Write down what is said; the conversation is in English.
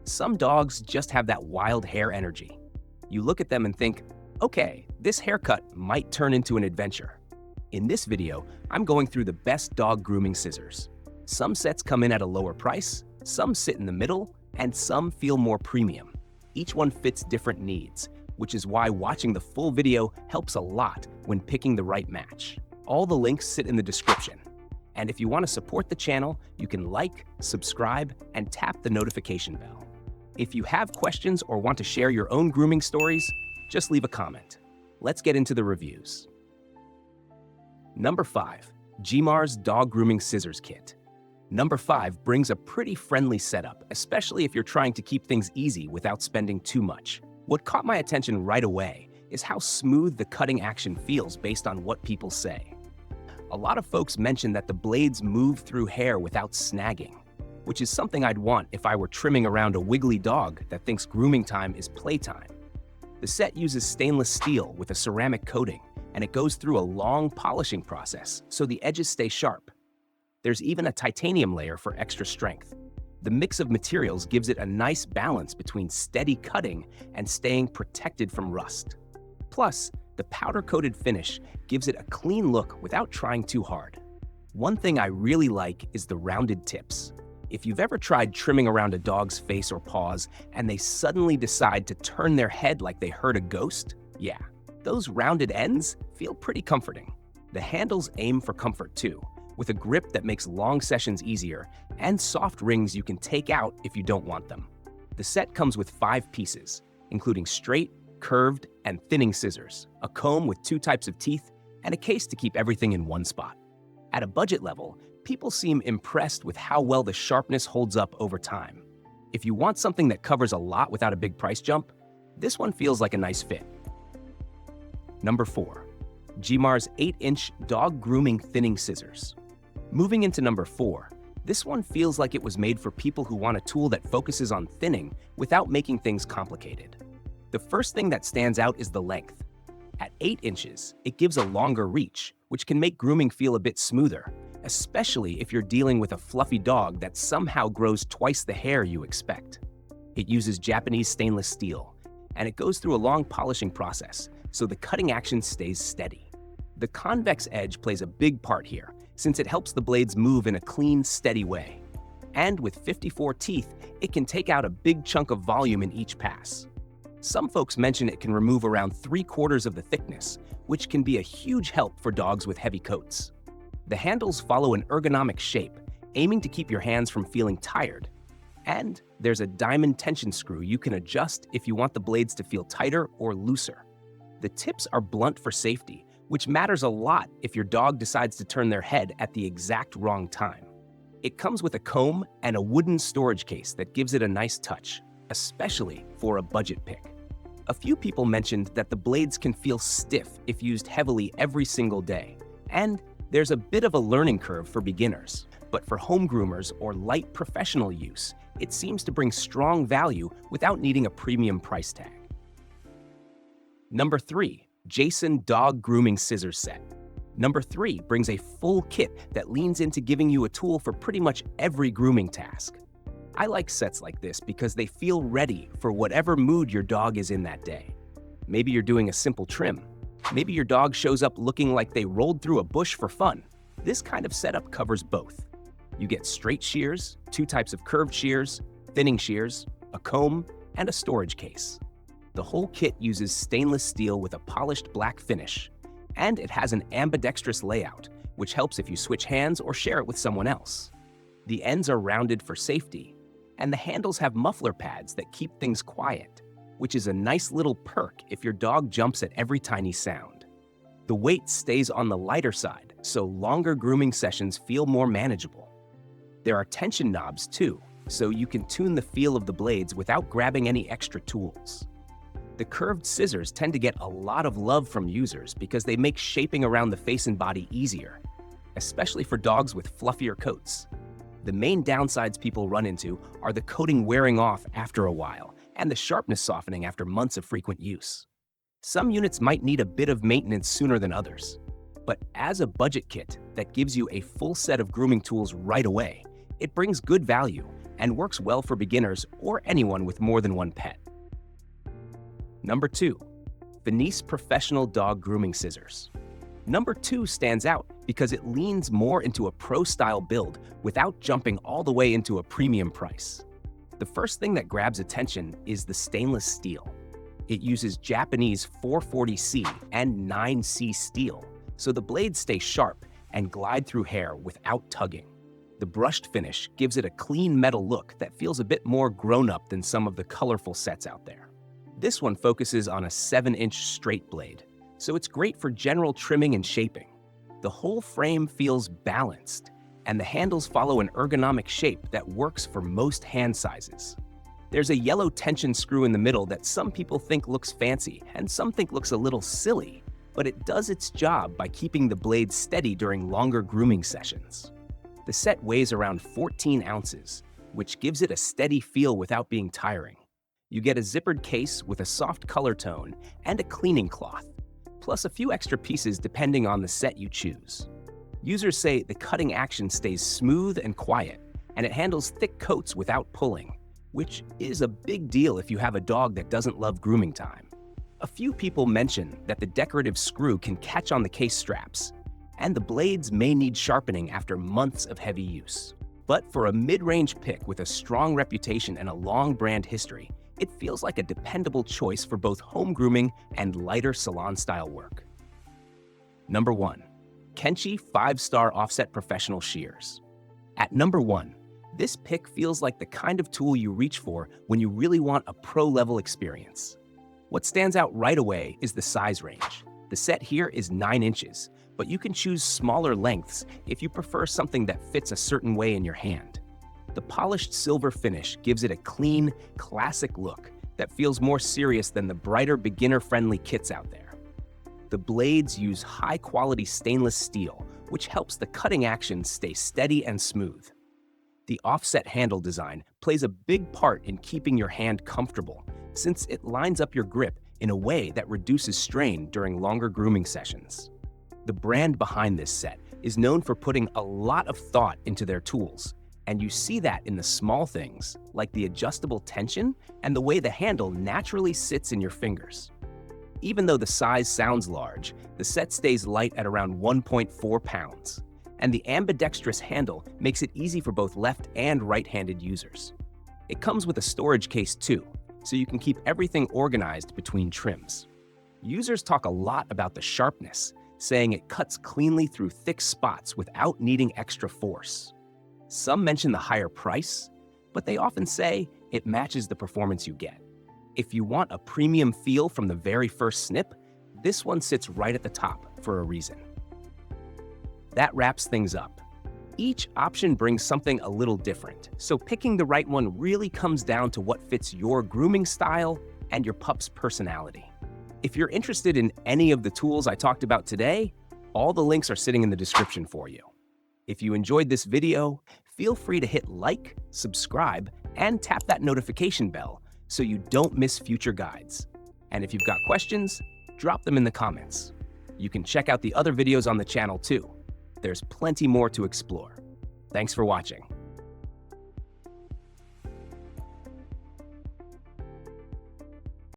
Some dogs just have that wild hair energy. You look at them and think, okay, this haircut might turn into an adventure. In this video, I'm going through the best dog grooming scissors. Some sets come in at a lower price, some sit in the middle, and some feel more premium. Each one fits different needs, which is why watching the full video helps a lot when picking the right match. All the links sit in the description. And if you want to support the channel, you can like, subscribe, and tap the notification bell. If you have questions or want to share your own grooming stories, just leave a comment. Let's get into the reviews. Number 5. Shears Dog Grooming Scissors Kit. Number 5 brings a pretty friendly setup, especially if you're trying to keep things easy without spending too much. What caught my attention right away is how smooth the cutting action feels based on what people say. A lot of folks mention that the blades move through hair without snagging, which is something I'd want if I were trimming around a wiggly dog that thinks grooming time is playtime. The set uses stainless steel with a ceramic coating, and it goes through a long polishing process so the edges stay sharp. There's even a titanium layer for extra strength. The mix of materials gives it a nice balance between steady cutting and staying protected from rust. Plus, the powder-coated finish gives it a clean look without trying too hard. One thing I really like is the rounded tips. If you've ever tried trimming around a dog's face or paws and they suddenly decide to turn their head like they heard a ghost, yeah, those rounded ends feel pretty comforting. The handles aim for comfort too, with a grip that makes long sessions easier and soft rings you can take out if you don't want them. The set comes with 5 pieces, including straight, curved, and thinning scissors, a comb with 2 types of teeth, and a case to keep everything in one spot. At a budget level, people seem impressed with how well the sharpness holds up over time. If you want something that covers a lot without a big price jump, this one feels like a nice fit. Number 4. Shears 8-inch Dog Grooming Thinning Scissors. Moving into number 4, this one feels like it was made for people who want a tool that focuses on thinning without making things complicated. The first thing that stands out is the length. At 8 inches, it gives a longer reach, which can make grooming feel a bit smoother, especially if you're dealing with a fluffy dog that somehow grows twice the hair you expect. It uses Japanese stainless steel, and it goes through a long polishing process, so the cutting action stays steady. The convex edge plays a big part here, since it helps the blades move in a clean, steady way. And with 54 teeth, it can take out a big chunk of volume in each pass. Some folks mention it can remove around 3/4 of the thickness, which can be a huge help for dogs with heavy coats. The handles follow an ergonomic shape, aiming to keep your hands from feeling tired. And there's a diamond tension screw you can adjust if you want the blades to feel tighter or looser. The tips are blunt for safety, which matters a lot if your dog decides to turn their head at the exact wrong time. It comes with a comb and a wooden storage case that gives it a nice touch, especially for a budget pick. A few people mentioned that the blades can feel stiff if used heavily every single day, and there's a bit of a learning curve for beginners. But for home groomers or light professional use, it seems to bring strong value without needing a premium price tag. Number 3. Jason Dog Grooming Scissors Set. Number 3 brings a full kit that leans into giving you a tool for pretty much every grooming task. I like sets like this because they feel ready for whatever mood your dog is in that day. Maybe you're doing a simple trim. Maybe your dog shows up looking like they rolled through a bush for fun. This kind of setup covers both. You get straight shears, 2 types of curved shears, thinning shears, a comb, and a storage case. The whole kit uses stainless steel with a polished black finish, and it has an ambidextrous layout, which helps if you switch hands or share it with someone else. The ends are rounded for safety, and the handles have muffler pads that keep things quiet, which is a nice little perk if your dog jumps at every tiny sound. The weight stays on the lighter side, so longer grooming sessions feel more manageable. There are tension knobs too, so you can tune the feel of the blades without grabbing any extra tools. The curved scissors tend to get a lot of love from users because they make shaping around the face and body easier, especially for dogs with fluffier coats. The main downsides people run into are the coating wearing off after a while and the sharpness softening after months of frequent use. Some units might need a bit of maintenance sooner than others, but as a budget kit that gives you a full set of grooming tools right away, it brings good value and works well for beginners or anyone with more than one pet. Number 2. Venice Professional Dog Grooming Scissors. Number 2 stands out because it leans more into a pro-style build without jumping all the way into a premium price. The first thing that grabs attention is the stainless steel. It uses Japanese 440C and 9C steel, so the blades stay sharp and glide through hair without tugging. The brushed finish gives it a clean metal look that feels a bit more grown-up than some of the colorful sets out there. This one focuses on a 7-inch straight blade, so it's great for general trimming and shaping. The whole frame feels balanced, and the handles follow an ergonomic shape that works for most hand sizes. There's a yellow tension screw in the middle that some people think looks fancy and some think looks a little silly, but it does its job by keeping the blade steady during longer grooming sessions. The set weighs around 14 ounces, which gives it a steady feel without being tiring. You get a zippered case with a soft color tone and a cleaning cloth, plus a few extra pieces depending on the set you choose. Users say the cutting action stays smooth and quiet, and it handles thick coats without pulling, which is a big deal if you have a dog that doesn't love grooming time. A few people mention that the decorative screw can catch on the case straps, and the blades may need sharpening after months of heavy use. But for a mid-range pick with a strong reputation and a long brand history, it feels like a dependable choice for both home grooming and lighter salon-style work. Number 1. Kenchi 5-Star Offset Professional Shears. At number 1, this pick feels like the kind of tool you reach for when you really want a pro-level experience. What stands out right away is the size range. The set here is 9 inches, but you can choose smaller lengths if you prefer something that fits a certain way in your hand. The polished silver finish gives it a clean, classic look that feels more serious than the brighter, beginner-friendly kits out there. The blades use high-quality stainless steel, which helps the cutting action stay steady and smooth. The offset handle design plays a big part in keeping your hand comfortable, since it lines up your grip in a way that reduces strain during longer grooming sessions. The brand behind this set is known for putting a lot of thought into their tools, and you see that in the small things, like the adjustable tension and the way the handle naturally sits in your fingers. Even though the size sounds large, the set stays light at around 1.4 pounds, and the ambidextrous handle makes it easy for both left and right-handed users. It comes with a storage case too, so you can keep everything organized between trims. Users talk a lot about the sharpness, saying it cuts cleanly through thick spots without needing extra force. Some mention the higher price, but they often say it matches the performance you get. If you want a premium feel from the very first snip, this one sits right at the top for a reason. That wraps things up. Each option brings something a little different, so picking the right one really comes down to what fits your grooming style and your pup's personality. If you're interested in any of the tools I talked about today, all the links are sitting in the description for you. If you enjoyed this video, feel free to hit like, subscribe, and tap that notification bell so you don't miss future guides. And if you've got questions, drop them in the comments. You can check out the other videos on the channel too. There's plenty more to explore. Thanks for watching.